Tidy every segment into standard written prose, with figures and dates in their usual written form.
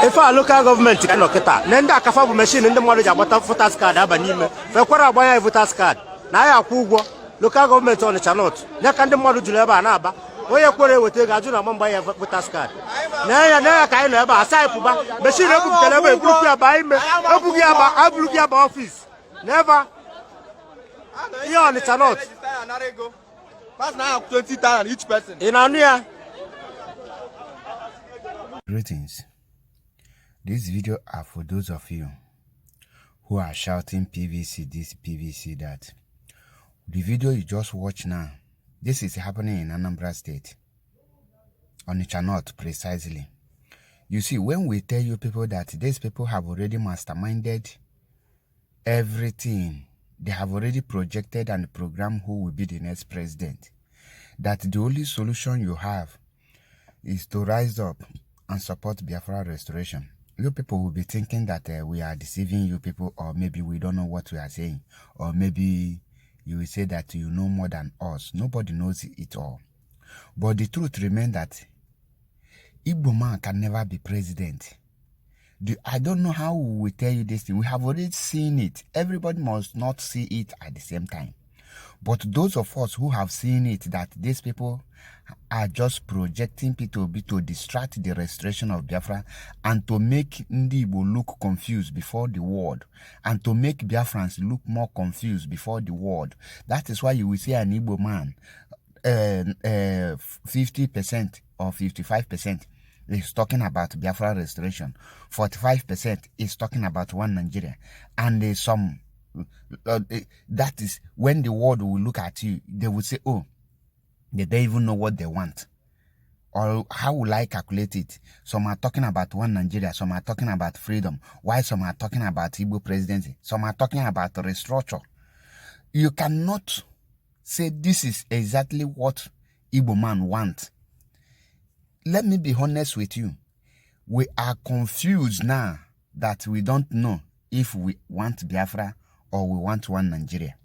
If our local government can look at that, then that can machine in the morning about voters card, Abanime, Fakura buy a voters card. Now I Kugo, local government on the channel. Now can the model Juleba and Abba, or your quarry will take a Juna buy a voters card. Now I can have a side machine, Abuja office. Never. Here on the channel. Pass now 20,000 each person. In Ania. Greetings. This video are for those of you who are shouting PVC this, PVC that. The video you just watch now, this is happening in Anambra State. Onitsha North precisely. You see, when we tell you people that these people have already masterminded everything, they have already projected and programmed who will be the next president, that the only solution you have is to rise up and support Biafra restoration. You people will be thinking that we are deceiving you people, or maybe we don't know what we are saying, or maybe you will say that you know more than us. Nobody knows it all. But the truth remains that Igbo man can never be president. I don't know how we will tell you this thing. We have already seen it. Everybody must not see it at the same time. But those of us who have seen it, that these people are just projecting P2B to distract the restoration of Biafra and to make Ndi Igbo look confused before the world, and to make Biafrans look more confused before the world. That is why you will see an Igbo man, 50% or 55% is talking about Biafra restoration, 45% is talking about one Nigeria, and some that is when the world will look at you, they will say, oh, they don't even know what they want. Or how will I calculate it? Some are talking about one Nigeria, some are talking about freedom, while some are talking about Igbo presidency, some are talking about restructure. You cannot say this is exactly what Igbo man wants. Let me be honest with you. We are confused now that we don't know if we want Biafra or we want one Nigeria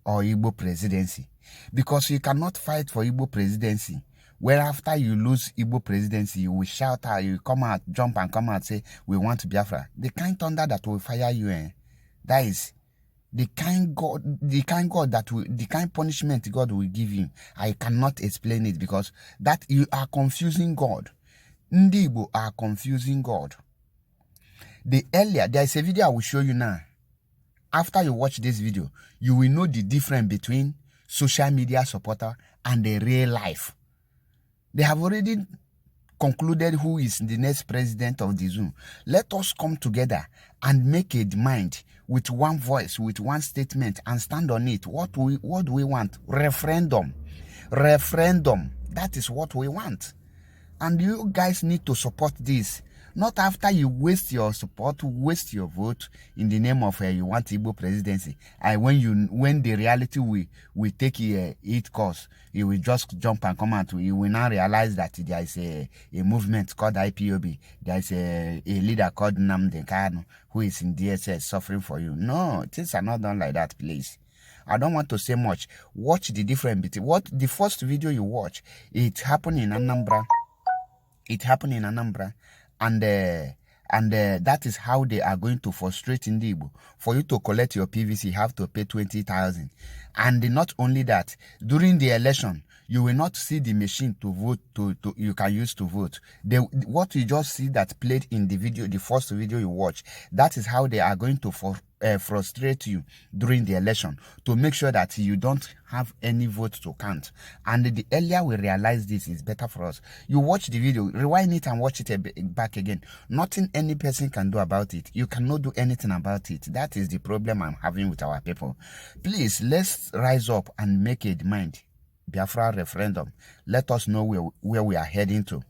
or Igbo presidency. Because you cannot fight for Igbo presidency where after you lose Igbo presidency, you will shout out, you come out, jump and come out, say, we want Biafra. The kind thunder that will fire you, that is the kind punishment God will give you. I cannot explain it, because that you are confusing God. Ndi Igbo are confusing God. There is a video I will show you now. After you watch this video, you will know the difference between social media supporter and the real life. They have already concluded who is the next president of the Zoom. Let us come together and make a demand with one voice, with one statement, and stand on it. What do we want? Referendum. Referendum. That is what we want. And you guys need to support this. Not after you waste your support, waste your vote in the name of you want Igbo presidency. And when the reality we take it course, you will just jump and come out. You will now realize that there is a movement called IPOB. There is a leader called Nnamdi Kanu who is in DSS suffering for you. No, things are not done like that, please. I don't want to say much. Watch the difference between what the first video you watch. It happened in Anambra. It happened in Anambra. And that is how they are going to frustrate Ndi Igbo. For you to collect your PVC, you have to pay 20,000. And not only that, during the election, you will not see the machine to vote you can use to vote. What you just see that played in the video, the first video you watch, that is how they are going to frustrate you during the election, to make sure that you don't have any vote to count. And the earlier we realize this, is better for us. You watch the video, rewind it and watch it back again. Nothing any person can do about it. You cannot do anything about it. That is the problem I'm having with our people. Please, let's rise up and make a demand. Biafra referendum. Let us know where we are heading to.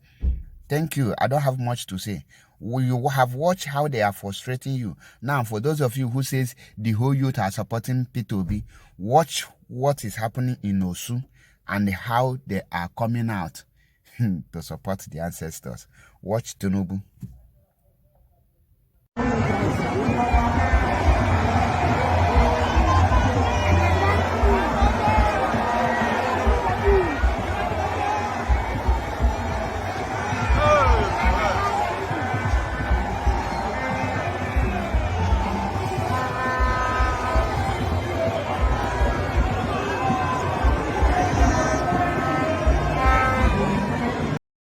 Thank you. I don't have much to say. You have watched how they are frustrating you. Now, for those of you who says the whole youth are supporting P2B, watch what is happening in Osu and how they are coming out to support the ancestors. Watch Tinubu.